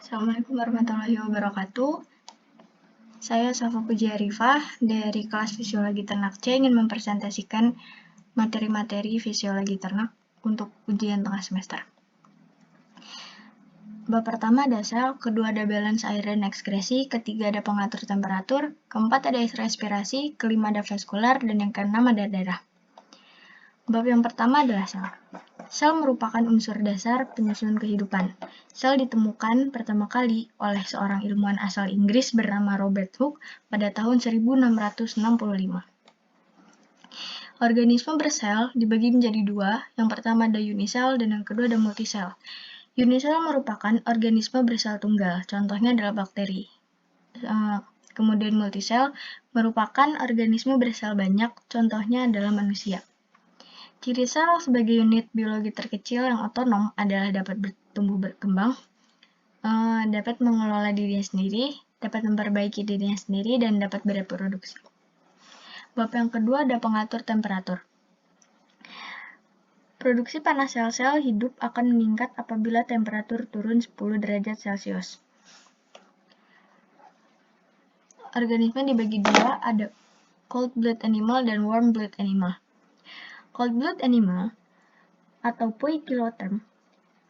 Assalamualaikum warahmatullahi wabarakatuh. Saya Safa Puji Arifah dari kelas Fisiologi Ternak C ingin mempresentasikan materi-materi fisiologi ternak untuk ujian tengah semester. Bab pertama ada sel, kedua ada balance air dan ekskresi, ketiga ada pengatur temperatur, keempat ada respirasi, kelima ada vaskular, dan yang keenam ada darah. Bab yang pertama adalah sel. Sel merupakan unsur dasar penyusun kehidupan. Sel ditemukan pertama kali oleh seorang ilmuwan asal Inggris bernama Robert Hooke pada tahun 1665. Organisme bersel dibagi menjadi dua, yang pertama ada unisel dan yang kedua ada multisel. Unisel merupakan organisme bersel tunggal, contohnya adalah bakteri. Kemudian multisel merupakan organisme bersel banyak, contohnya adalah manusia. Ciri sel sebagai unit biologi terkecil yang otonom adalah dapat bertumbuh berkembang, dapat mengelola dirinya sendiri, dapat memperbaiki dirinya sendiri, dan dapat bereproduksi. Bab yang kedua ada pengatur temperatur. Produksi panas sel-sel hidup akan meningkat apabila temperatur turun 10 derajat Celcius. Organisme dibagi dua, ada cold blood animal dan warm blood animal. Cold blood animal atau poikiloterm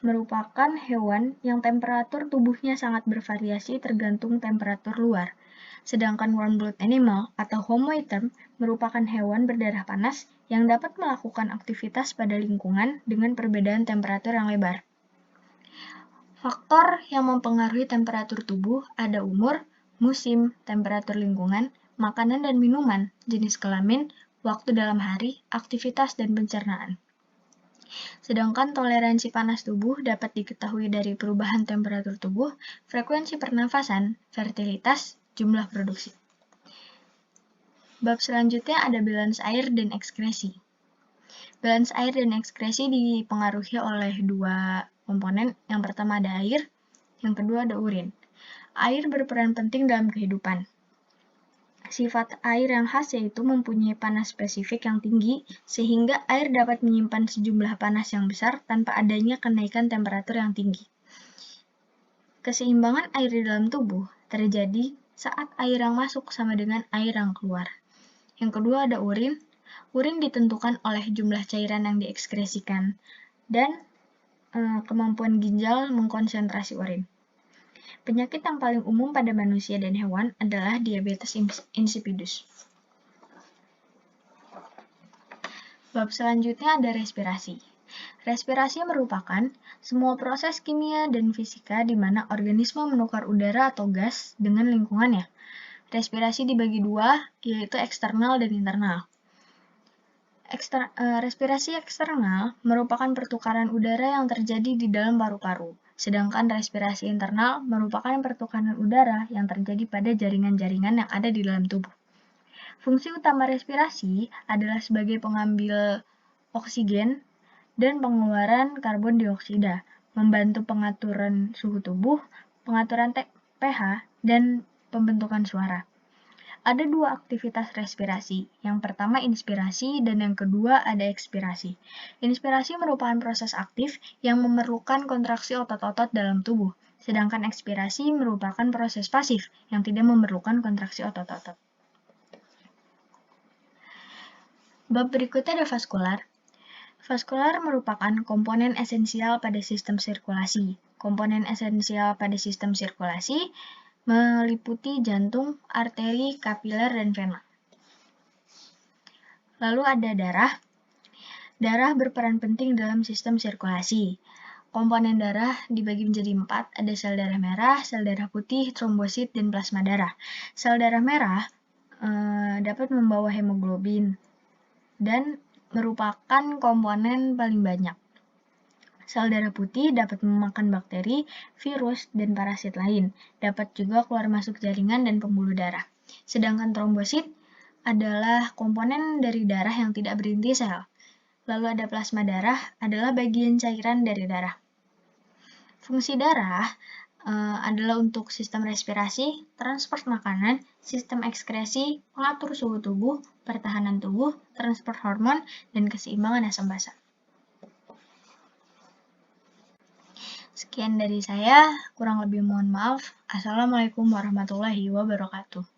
merupakan hewan yang temperatur tubuhnya sangat bervariasi tergantung temperatur luar. Sedangkan warm blood animal atau homoiotherm merupakan hewan berdarah panas yang dapat melakukan aktivitas pada lingkungan dengan perbedaan temperatur yang lebar. Faktor yang mempengaruhi temperatur tubuh ada umur, musim, temperatur lingkungan, makanan dan minuman, jenis kelamin, waktu dalam hari, aktivitas dan pencernaan. Sedangkan toleransi panas tubuh dapat diketahui dari perubahan temperatur tubuh, frekuensi pernafasan, fertilitas, jumlah produksi. Bab selanjutnya ada balance air dan ekskresi. Balance air dan ekskresi dipengaruhi oleh dua komponen. Yang pertama ada air, yang kedua ada urin. Air berperan penting dalam kehidupan. Sifat air yang khas yaitu mempunyai panas spesifik yang tinggi, sehingga air dapat menyimpan sejumlah panas yang besar tanpa adanya kenaikan temperatur yang tinggi. Keseimbangan air di dalam tubuh terjadi saat air yang masuk sama dengan air yang keluar. Yang kedua ada urin. Urin ditentukan oleh jumlah cairan yang diekskresikan dan kemampuan ginjal mengkonsentrasi urin. Penyakit yang paling umum pada manusia dan hewan adalah diabetes insipidus. Bab selanjutnya ada respirasi. Respirasi merupakan semua proses kimia dan fisika di mana organisme menukar udara atau gas dengan lingkungannya. Respirasi dibagi dua, yaitu eksternal dan internal. Respirasi eksternal merupakan pertukaran udara yang terjadi di dalam paru-paru. Sedangkan respirasi internal merupakan pertukaran udara yang terjadi pada jaringan-jaringan yang ada di dalam tubuh. Fungsi utama respirasi adalah sebagai pengambil oksigen dan pengeluaran karbon dioksida, membantu pengaturan suhu tubuh, pengaturan pH, dan pembentukan suara. Ada dua aktivitas respirasi. Yang pertama inspirasi dan yang kedua ada ekspirasi. Inspirasi merupakan proses aktif yang memerlukan kontraksi otot-otot dalam tubuh, sedangkan ekspirasi merupakan proses pasif yang tidak memerlukan kontraksi otot-otot. Bab berikutnya ada vaskular. Vaskular merupakan komponen esensial pada sistem sirkulasi. Komponen esensial pada sistem sirkulasi meliputi jantung, arteri, kapiler, dan vena. Lalu ada darah. Darah berperan penting dalam sistem sirkulasi. Komponen darah dibagi menjadi 4, ada sel darah merah, sel darah putih, trombosit, dan plasma darah. Sel darah merah dapat membawa hemoglobin dan merupakan komponen paling banyak. Sel darah putih dapat memakan bakteri, virus, dan parasit lain. Dapat juga keluar masuk jaringan dan pembuluh darah. Sedangkan trombosit adalah komponen dari darah yang tidak berinti sel. Lalu ada plasma darah, adalah bagian cairan dari darah. Fungsi darah adalah untuk sistem respirasi, transport makanan, sistem ekskresi, pengatur suhu tubuh, pertahanan tubuh, transport hormon, dan keseimbangan asam basa. Sekian dari saya, kurang lebih mohon maaf. Assalamualaikum warahmatullahi wabarakatuh.